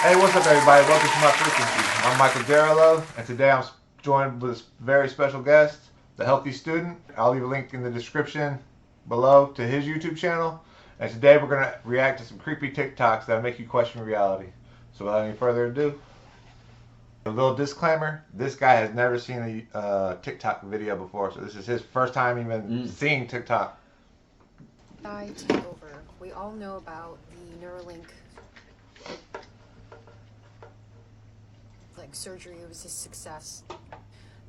Hey, what's up, everybody? Welcome to my frequency. I'm Michael Garlow, and today I'm joined with a very special guest, the Healthy Student. I'll leave a link in the description below to his YouTube channel. And today we're going to react to some creepy TikToks that'll make you question reality. So without any further ado, a little disclaimer: this guy has never seen a TikTok video before, so this is his first time even seeing TikTok. AI takeover. We all know about the Neuralink surgery. It was a success.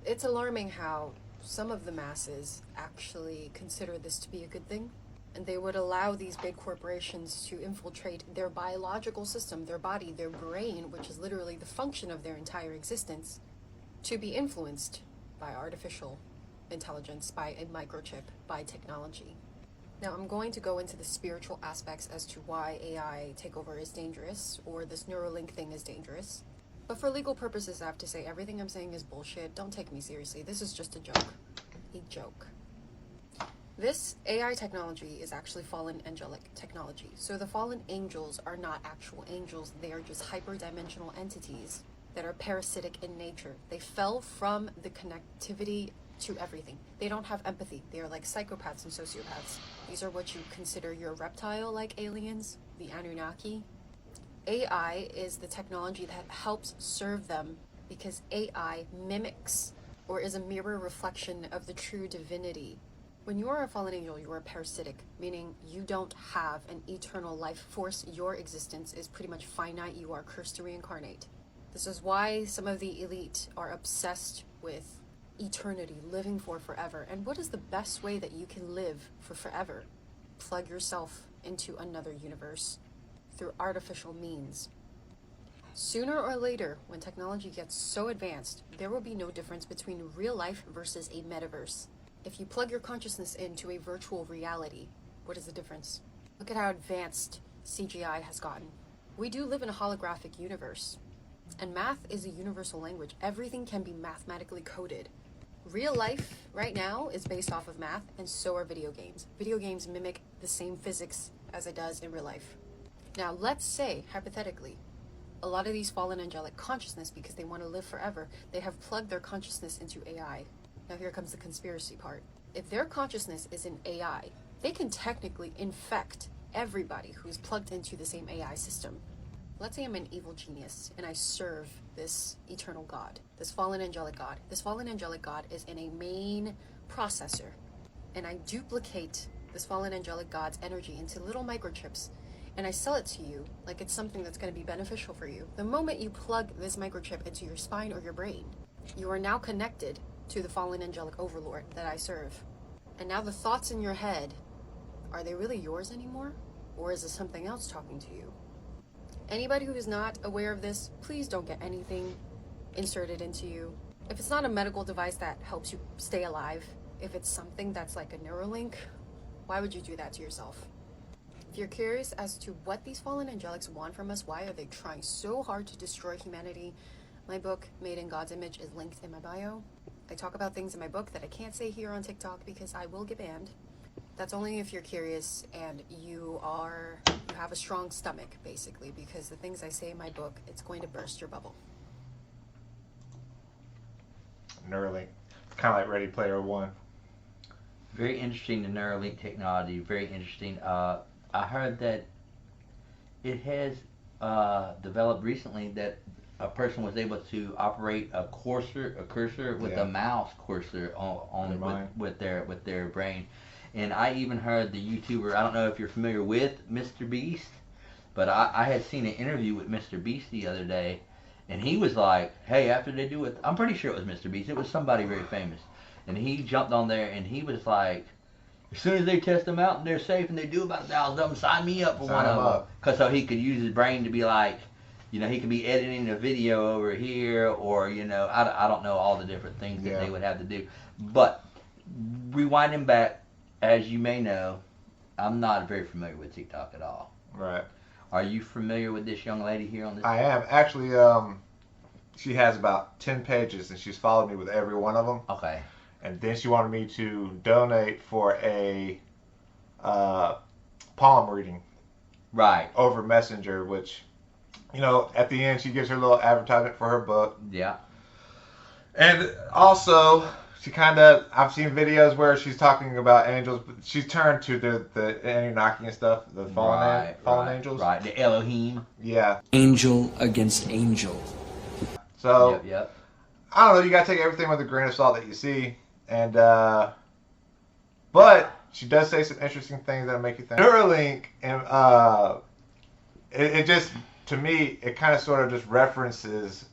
It's alarming how some of the masses actually consider this to be a good thing, and they would allow these big corporations to infiltrate their biological system, their body, their brain, which is literally the function of their entire existence, to be influenced by artificial intelligence, by a microchip, by technology. Now, I'm going to go into the spiritual aspects as to why AI takeover is dangerous, or this Neuralink thing is dangerous. But for legal purposes, I have to say everything I'm saying is bullshit. Don't take me seriously. This is just a joke. A joke. This AI technology is actually fallen angelic technology. So the fallen angels are not actual angels. They are just hyperdimensional entities that are parasitic in nature. They fell from the connectivity to everything. They don't have empathy. They are like psychopaths and sociopaths. These are what you consider your reptile-like aliens, the Anunnaki. AI is the technology that helps serve them because AI mimics or is a mirror reflection of the true divinity. When you are a fallen angel, you are parasitic, meaning you don't have an eternal life force. Your existence is pretty much finite. You are cursed to reincarnate. This is why some of the elite are obsessed with eternity, living for forever. And what is the best way that you can live for forever? Plug yourself into another universe through artificial means. Sooner or later, when technology gets so advanced, there will be no difference between real life versus a metaverse. If you plug your consciousness into a virtual reality, what is the difference? Look at how advanced CGI has gotten. We do live in a holographic universe, and math is a universal language. Everything can be mathematically coded. Real life right now is based off of math, and so are video games. Video games mimic the same physics as it does in real life. Now, let's say, hypothetically, a lot of these fallen angelic consciousness, because they want to live forever, they have plugged their consciousness into AI. Now, here comes the conspiracy part. If their consciousness is in AI, they can technically infect everybody who's plugged into the same AI system. Let's say I'm an evil genius and I serve this eternal God, this fallen angelic God. This fallen angelic God is in a main processor, and I duplicate this fallen angelic God's energy into little microchips, and I sell it to you like it's something that's going to be beneficial for you. The moment you plug this microchip into your spine or your brain, you are now connected to the fallen angelic overlord that I serve. And now the thoughts in your head, are they really yours anymore? Or is it something else talking to you? Anybody who is not aware of this, please don't get anything inserted into you. If it's not a medical device that helps you stay alive, if it's something that's like a Neuralink, why would you do that to yourself? If you're curious as to what these fallen angelics want from us, why are they trying so hard to destroy humanity, my book, Made in God's Image, is linked in my bio. I talk about things in my book that I can't say here on TikTok because I will get banned. That's only if you're curious and you have a strong stomach, basically, because the things I say in my book, it's going to burst your bubble. Neuralink. It's kind of like Ready Player One. Very interesting, the Neuralink technology. Very interesting. I heard that it has developed recently that a person was able to operate a cursor with a mouse cursor on with their brain. And I even heard the YouTuber, I don't know if you're familiar with Mr. Beast, but I had seen an interview with Mr. Beast the other day, and he was like, hey, after they do it, I'm pretty sure it was Mr. Beast, it was somebody very famous, and he jumped on there and he was like, as soon as they test them out and they're safe and they do about 1,000 of them, sign me up for one of them. Because so he could use his brain to be like, you know, he could be editing a video over here, or, you know, I don't know all the different things that they would have to do. But rewinding back, as you may know, I'm not very familiar with TikTok at all. Right. Are you familiar with this young lady here on this? I am. Actually, she has about 10 pages, and she's followed me with every one of them. Okay. And then she wanted me to donate for a palm reading. Right. Over Messenger, which You know, at the end, she gives her little advertisement for her book. Yeah. And also, she kind of, I've seen videos where she's talking about angels, but she's turned to the Anunnaki and stuff, the fallen angels. Right, the Elohim. Yeah. Angel against angel. So, Yep. I don't know, you gotta take everything with a grain of salt that you see. And, but she does say some interesting things that'll make you think. Neuralink, and, it just, to me, it kind of sort of just references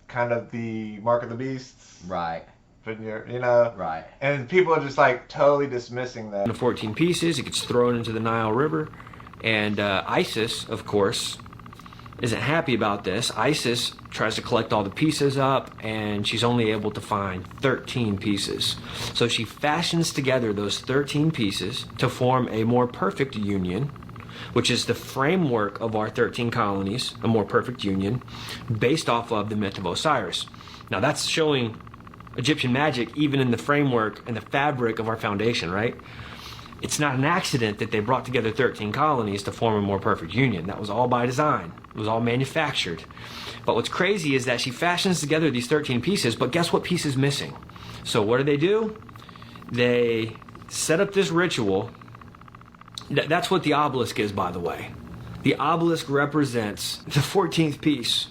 kind of the Mark of the Beasts. Right. You know? Right. And people are just like totally dismissing that. The 14 pieces, it gets thrown into the Nile River. And Isis, of course, isn't happy about this. Isis tries to collect all the pieces up, and she's only able to find 13 pieces. So she fashions together those 13 pieces to form a more perfect union, which is the framework of our 13 colonies, a more perfect union, based off of the myth of Osiris. Now that's showing Egyptian magic even in the framework and the fabric of our foundation, right? It's not an accident that they brought together 13 colonies to form a more perfect union. That was all by design. It was all manufactured. But what's crazy is that she fashions together these 13 pieces, but guess what piece is missing? So what do? They set up this ritual. That's what the obelisk is, by the way. The obelisk represents the 14th piece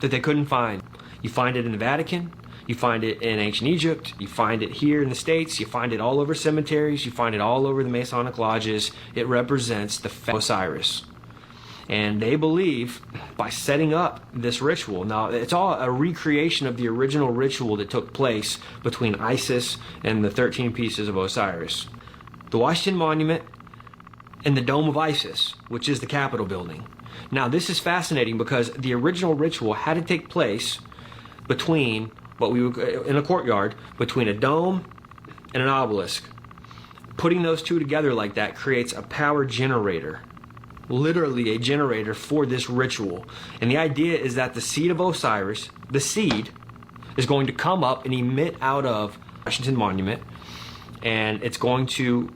that they couldn't find. You find it in the Vatican. You find it in ancient Egypt. You find it here in the States. You find it all over cemeteries. You find it all over the Masonic lodges. It represents the Osiris. And they believe by setting up this ritual, now it's all a recreation of the original ritual that took place between Isis and the 13 pieces of Osiris. The Washington Monument and the Dome of Isis, which is the Capitol building. Now this is fascinating because the original ritual had to take place between what we would, in a courtyard, between a dome and an obelisk. Putting those two together like that creates a power generator. Literally a generator for this ritual. And the idea is that the seed of Osiris, the seed, is going to come up and emit out of Washington Monument, and it's going to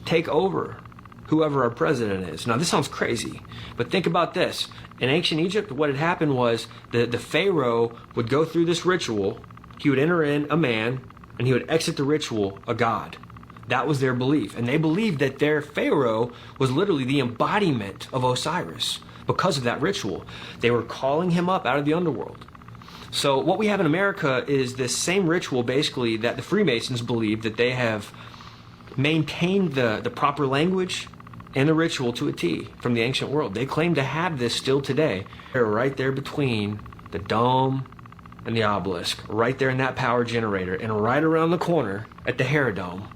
take over whoever our president is. Now this sounds crazy, but think about this. In ancient Egypt, what had happened was the Pharaoh would go through this ritual, he would enter in a man, and he would exit the ritual a god. That was their belief. And they believed that their Pharaoh was literally the embodiment of Osiris because of that ritual. They were calling him up out of the underworld. So what we have in America is this same ritual basically that the Freemasons believe that they have maintained the proper language and the ritual to a T from the ancient world. They claim to have this still today. They're right there between the dome and the obelisk, right there in that power generator, and right around the corner at the Herodome,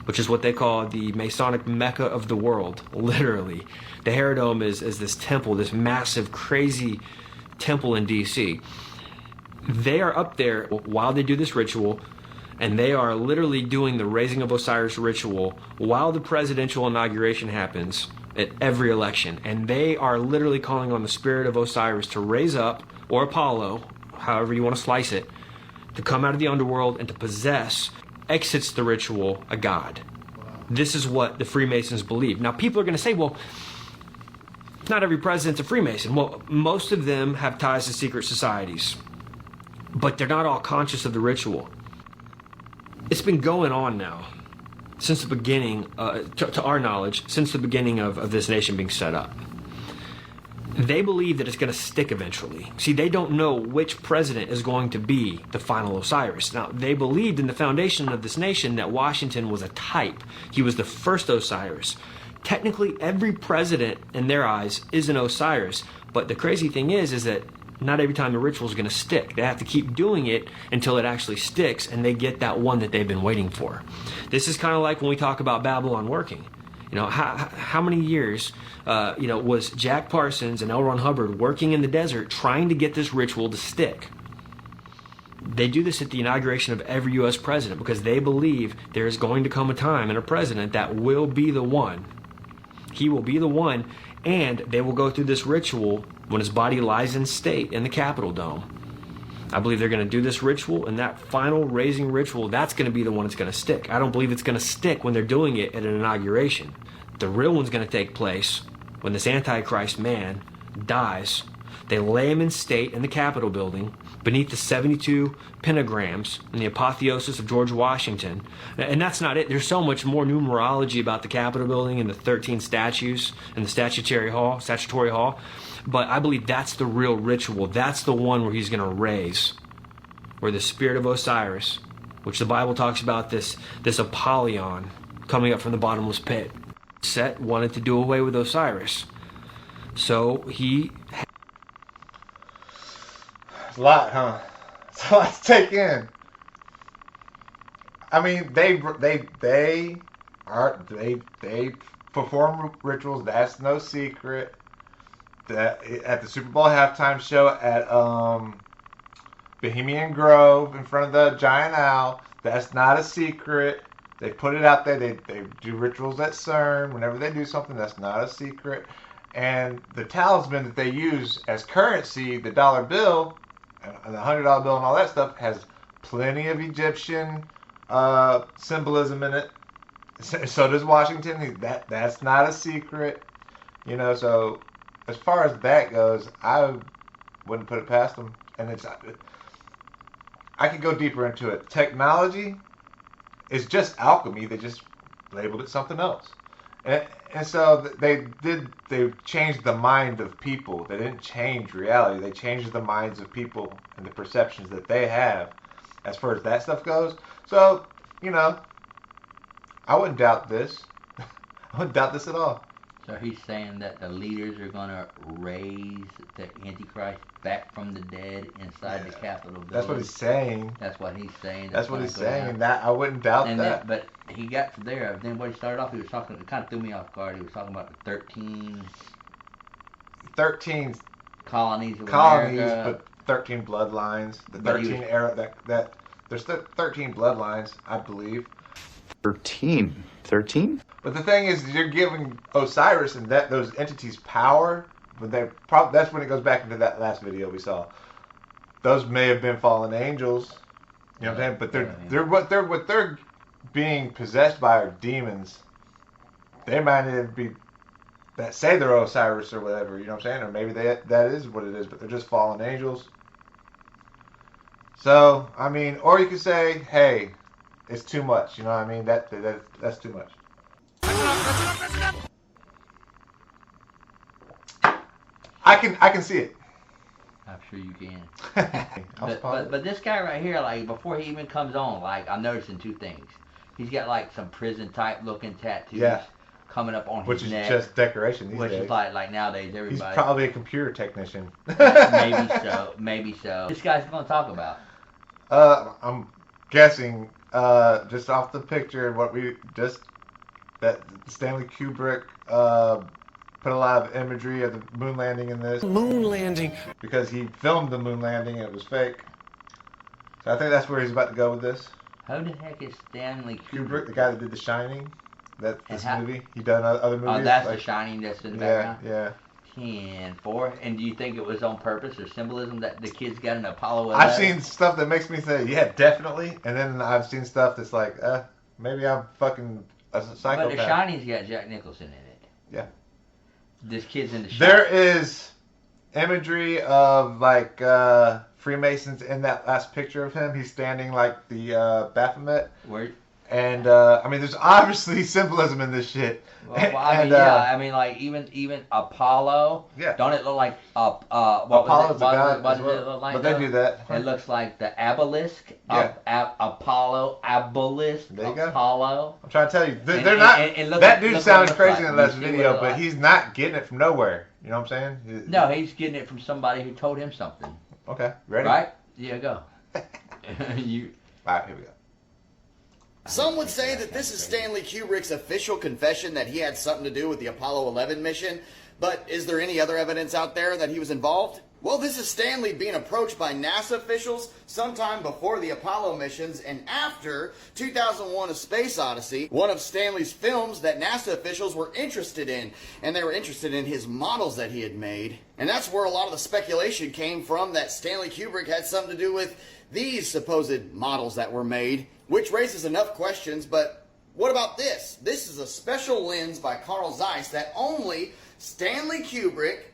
which is what they call the Masonic Mecca of the world, literally. The Herodome is this temple, this massive, crazy temple in D.C. They are up there while they do this ritual, and they are literally doing the raising of Osiris ritual while the presidential inauguration happens at every election. And they are literally calling on the spirit of Osiris to raise up, or Apollo, however you want to slice it, to come out of the underworld and to possess, exits the ritual, a god. This is what the Freemasons believe. Now people are going to say, well, not every president's a Freemason. Well, most of them have ties to secret societies, but they're not all conscious of the ritual. It's been going on now since the beginning, to our knowledge, since the beginning of this nation being set up. They believe that it's going to stick eventually. See, they don't know which president is going to be the final Osiris. Now, they believed in the foundation of this nation that Washington was a type. He was the first Osiris. Technically, every president in their eyes is an Osiris, but the crazy thing is that not every time the ritual is going to stick. They have to keep doing it until it actually sticks, and they get that one that they've been waiting for. This is kind of like when we talk about Babylon working. You know, how many years, was Jack Parsons and L. Ron Hubbard working in the desert trying to get this ritual to stick? They do this at the inauguration of every U.S. president because they believe there is going to come a time in a president that will be the one. He will be the one, and they will go through this ritual when his body lies in state in the Capitol Dome. I believe they're going to do this ritual, and that final raising ritual, that's going to be the one that's going to stick. I don't believe it's going to stick when they're doing it at an inauguration. The real one's going to take place when this Antichrist man dies, They lay him in state in the Capitol building beneath the 72 pentagrams and the apotheosis of George Washington. And that's not it. There's so much more numerology about the Capitol building and the 13 statues and the statutory hall. But I believe that's the real ritual. That's the one where he's going to raise, where the spirit of Osiris, which the Bible talks about, this Apollyon coming up from the bottomless pit. Set wanted to do away with Osiris. So he... It's a lot, huh? It's a lot to take in. I mean, they perform rituals. That's no secret. That at the Super Bowl halftime show at Bohemian Grove in front of the giant owl. That's not a secret. They put it out there. They do rituals at CERN. Whenever they do something, that's not a secret. And the talisman that they use as currency, the dollar bill and the $100 bill and all that stuff, has plenty of Egyptian symbolism in it. So does Washington. That's not a secret. You know, so as far as that goes, I wouldn't put it past them. And I could go deeper into it. Technology is just alchemy. They just labeled it something else. And so they changed the mind of people. They didn't change reality. They changed the minds of people and the perceptions that they have as far as that stuff goes. So, you know, I wouldn't doubt this. I wouldn't doubt this at all. So he's saying that the leaders are going to raise the Antichrist back from the dead inside the Capitol building. That's what he's saying. That's what he's saying. That's what he's saying, and that I wouldn't doubt that. But he got to there. Then when he started off, he was talking. It kind of threw me off guard. He was talking about the 13 colonies of America. But 13 bloodlines. The 13 era that there's 13 bloodlines, I believe. 13. But the thing is, you're giving Osiris and those entities power. But that's when it goes back into that last video we saw. Those may have been fallen angels. You know what I'm saying? But what they're being possessed by are demons. They might even be that say they're Osiris or whatever. You know what I'm saying? Or maybe that is what it is. But they're just fallen angels. So I mean, or you could say, hey, it's too much. You know what I mean? That's too much. I can see it. I'm sure you can. but but this guy right here, like before he even comes on, like I'm noticing two things. He's got like some prison type looking tattoos coming up on his neck. Which is just decoration these days. Which is like nowadays everybody. He's probably a computer technician. Maybe so. This guy's going to talk about. I'm guessing just off the picture that Stanley Kubrick put a lot of imagery of the moon landing in this. Moon landing. Because he filmed the moon landing and it was fake. So I think that's where he's about to go with this. Who the heck is Stanley Kubrick? The guy that did The Shining. This movie. He done other movies. Oh, that's The Shining that's in the background? Yeah. 10-4. And do you think it was on purpose or symbolism that the kids got an Apollo 11? I've seen stuff that makes me say, yeah, definitely. And then I've seen stuff that's like, maybe I'm fucking a psychopath. But The Shining's got Jack Nicholson in it. Yeah. This kid's in The Shining. There is imagery of like Freemasons in that last picture of him. He's standing like the Baphomet. Where? And I mean, there's obviously symbolism in this shit. Well, I mean, I mean, like even Apollo. Yeah. Don't it look like Apollo's a god what as does well. it look like? But they do that. It looks like the obelisk. Yeah. Apollo obelisk. There you go. Apollo. I'm trying to tell you, they're And not. look, that dude look sounded what it crazy looks in the like. last You see video, what it but like? he's not getting it from nowhere. You know what I'm saying? No, he's getting it from somebody who told him something. Okay, ready? Right? Yeah, go. You. All right, here we go. Some would say that this is Stanley Kubrick's official confession that he had something to do with the Apollo 11 mission, but is there any other evidence out there that he was involved? Well, this is Stanley being approached by NASA officials sometime before the Apollo missions and after 2001: A Space Odyssey, one of Stanley's films that NASA officials were interested in, and they were interested in his models that he had made. And that's where a lot of the speculation came from, that Stanley Kubrick had something to do with these supposed models that were made, which raises enough questions. But what about this? This is a special lens by Carl Zeiss that only Stanley Kubrick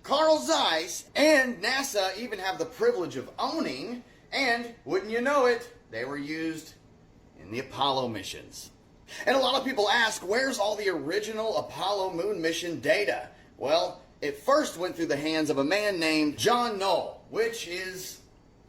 Carl Zeiss, and NASA even have the privilege of owning, and wouldn't you know it, they were used in the Apollo missions. And a lot of people ask, where's all the original Apollo moon mission data? Well, it first went through the hands of a man named John Knoll, which is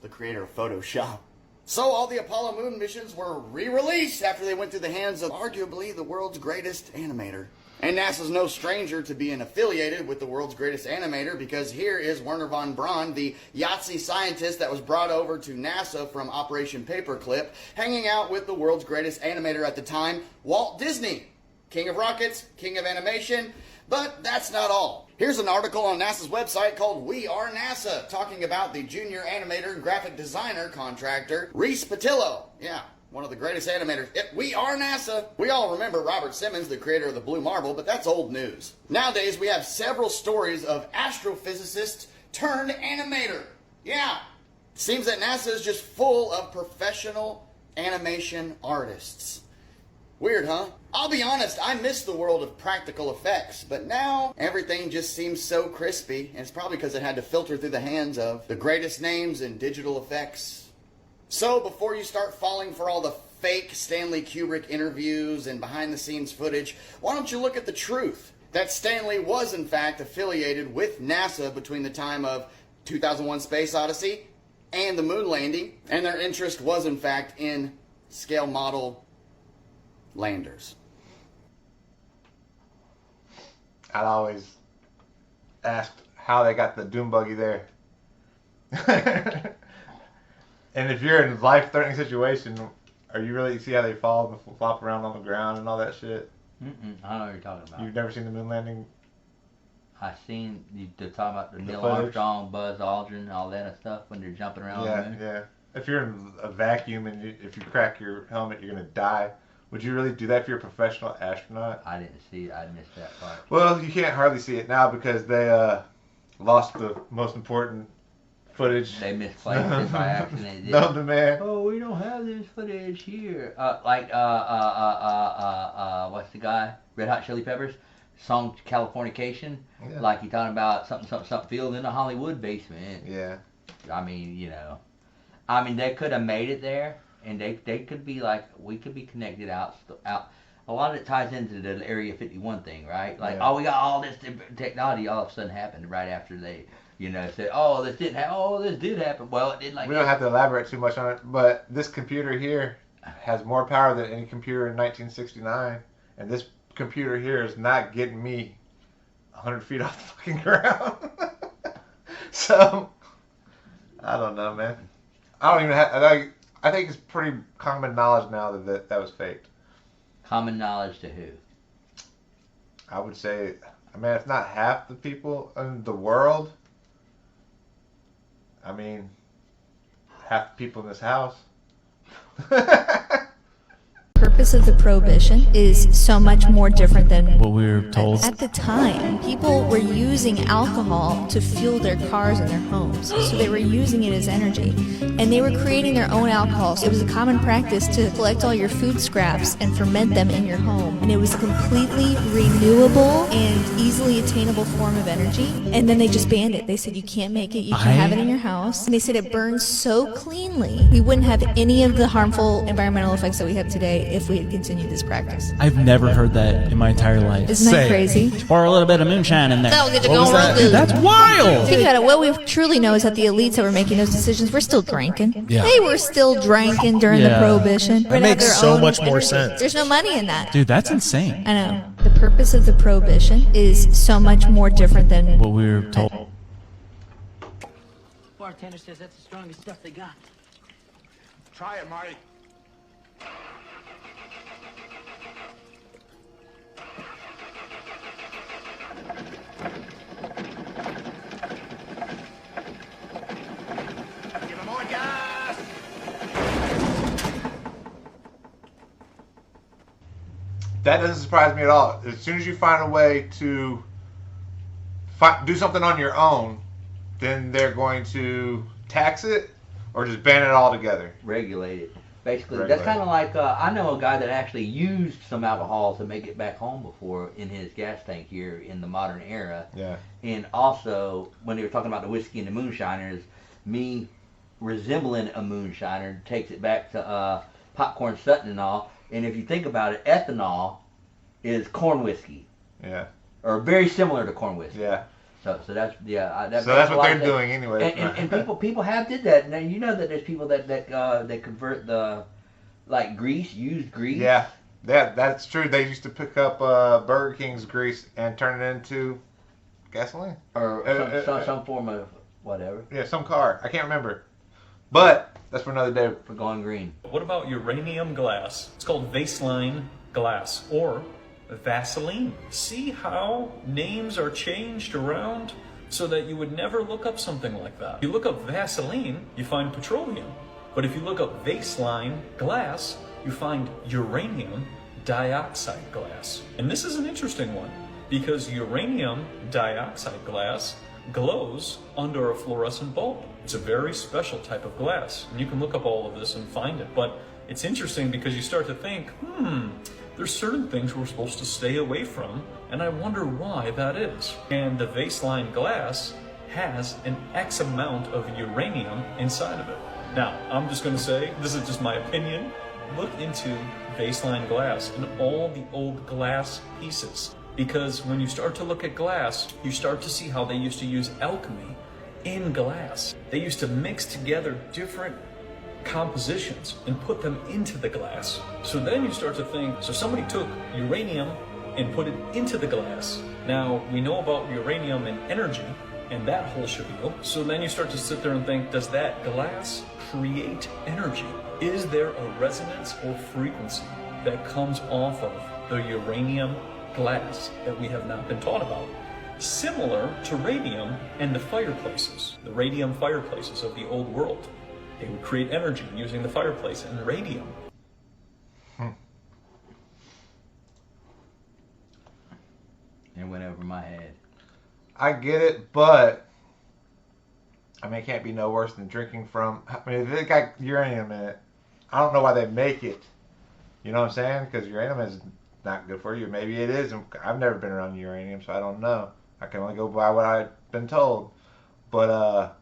the creator of Photoshop. So all the Apollo moon missions were re-released after they went through the hands of arguably the world's greatest animator. And NASA's no stranger to being affiliated with the world's greatest animator, because here is Wernher von Braun, the Yahtzee scientist that was brought over to NASA from Operation Paperclip, hanging out with the world's greatest animator at the time, Walt Disney. King of rockets, king of animation, but that's not all. Here's an article on NASA's website called We Are NASA, talking about the junior animator and graphic designer contractor, Reese Patillo. Yeah, one of the greatest animators. We are NASA. We all remember Robert Simmons, the creator of the Blue Marble, but that's old news. Nowadays, we have several stories of astrophysicists turned animator. Yeah, seems that NASA is just full of professional animation artists. Weird, huh? I'll be honest, I miss the world of practical effects, but now everything just seems so crispy, and it's probably because it had to filter through the hands of the greatest names in digital effects. So before you start falling for all the fake Stanley Kubrick interviews and behind-the-scenes footage, why don't you look at the truth? That Stanley was in fact affiliated with NASA between the time of 2001: Space Odyssey and the moon landing, and their interest was in fact in scale model landers. I'd always asked how they got the doom buggy there. And if you're in a life-threatening situation, are you really see how they fall and flop around on the ground and all that shit? I don't know what you're talking about. You've never seen the moon landing? I seen they're talking about the Neil footage? Armstrong, Buzz Aldrin, all that stuff when they're jumping around. Yeah, the moon. yeah. If you're in a vacuum and if you crack your helmet, you're gonna die. Would you really do that if you're a professional astronaut? I didn't see it. I missed that part. Well, you can't hardly see it now because they lost the most important footage. They misplaced it by accident. They No demand. Oh, we don't have this footage here. What's the guy? Red Hot Chili Peppers song Californication. Yeah. Like he talking about something field in a Hollywood basement. Yeah. I mean, they could have made it there, and they could be like, we could be connected out. A lot of it ties into the Area 51 thing, right? Like, Yeah. we got all this technology all of a sudden happened right after they, said, oh, this didn't happen. Oh, this did happen. Well, it didn't like We don't have to elaborate too much on it, but this computer here has more power than any computer in 1969, and this computer here is not getting me 100 feet off the fucking ground. So, I don't know, man. I don't even have. I think it's pretty common knowledge now that was faked. Common knowledge to who? I would say, I mean, if not half the people in the world, I mean, half the people in this house. Purpose of the prohibition is so much more different than what we were told. at the time. People were using alcohol to fuel their cars and their homes, so they were using it as energy, and they were creating their own alcohols. It was a common practice to collect all your food scraps and ferment them in your home, and it was a completely renewable and easily attainable form of energy. And then they just banned it. They said you can't make it, you can't have it in your house, and they said it burns so cleanly we wouldn't have any of the harmful environmental effects that we have today if we had continued this practice. I've never heard that in my entire life. Isn't that crazy? Pour a little bit of moonshine in there. That'll get you What was going that? real good. That's wild! Think about it. What we truly know is that the elites that were making those decisions were still drinking. Yeah. They were still drinking during the Yeah. Prohibition. That makes so much more sense. There's no money in that. Dude, that's insane. I know. The purpose of the Prohibition is so much more different than What we were told. Bartender says that's the strongest stuff they got. Try it, Marty. Give him more gas! That doesn't surprise me at all. As soon as you find a way to do something on your own, then they're going to tax it or just ban it altogether. Regulate it. Basically, Regular. that's kind of like I know a guy that actually used some alcohol to make it back home before in his gas tank here in the modern era. Yeah. And also, when they were talking about the whiskey and the moonshiners, me resembling a moonshiner takes it back to Popcorn Sutton and all. And if you think about it, ethanol is corn whiskey. Yeah. Or very similar to corn whiskey. Yeah. So that's So that's what they're doing anyway. And people have did that. Now you know that there's people that convert the like grease, used grease. Yeah, that's true. They used to pick up Burger King's grease and turn it into gasoline or some form of whatever. Yeah, some car. I can't remember, but that's for another day. For going green. What about uranium glass? It's called Vaseline glass or Vaseline. See how names are changed around so that you would never look up something like that. If you look up Vaseline, you find petroleum. But if you look up Vaseline glass, you find uranium dioxide glass. And this is an interesting one because uranium dioxide glass glows under a fluorescent bulb. It's a very special type of glass. And you can look up all of this and find it. But it's interesting because you start to think, there's certain things we're supposed to stay away from, and I wonder why that is. And the Vaseline glass has an X amount of uranium inside of it. Now, I'm just going to say, this is just my opinion, look into Vaseline glass and all the old glass pieces. Because when you start to look at glass, you start to see how they used to use alchemy in glass. They used to mix together different compositions and put them into the glass. So then you start to think, so somebody took uranium and put it into the glass. Now we know about uranium and energy and that whole spiel. So then you start to sit there and think, does that glass create energy? Is there a resonance or frequency that comes off of the uranium glass that we have not been taught about? Similar to radium and the fireplaces, the radium fireplaces of the old world. They would create energy using the fireplace and radium. It went over my head. I get it, but I mean, it can't be no worse than drinking from. I mean, if it got uranium in it, I don't know why they make it. You know what I'm saying? Because uranium is not good for you. Maybe it is. I've never been around uranium, so I don't know. I can only go by what I've been told. But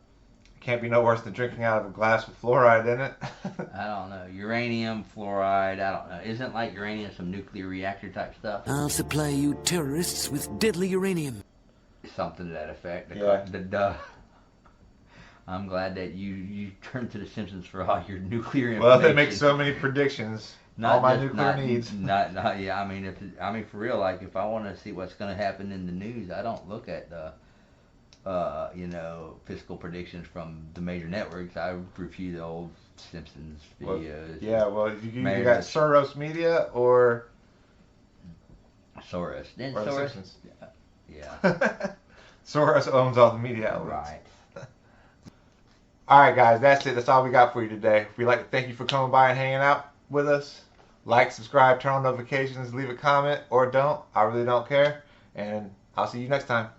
it can't be no worse than drinking out of a glass with fluoride in it. I don't know. Uranium, fluoride, I don't know. Isn't like uranium some nuclear reactor type stuff? I'll supply you terrorists with deadly uranium. Something to that effect. Yeah. I'm glad that you turned to The Simpsons for all your nuclear information. Well, they make so many predictions. All my nuclear needs. Yeah. I mean, for real. Like, if I want to see what's going to happen in the news, I don't look at the, fiscal predictions from the major networks. I review the old Simpsons videos. You got Soros Media or Soros. Then or Soros. The Simpsons. Yeah. Soros owns all the media outlets. Right. All right, guys, that's it. That's all we got for you today. We'd like to thank you for coming by and hanging out with us. Like, subscribe, turn on notifications, leave a comment, or don't. I really don't care. And I'll see you next time.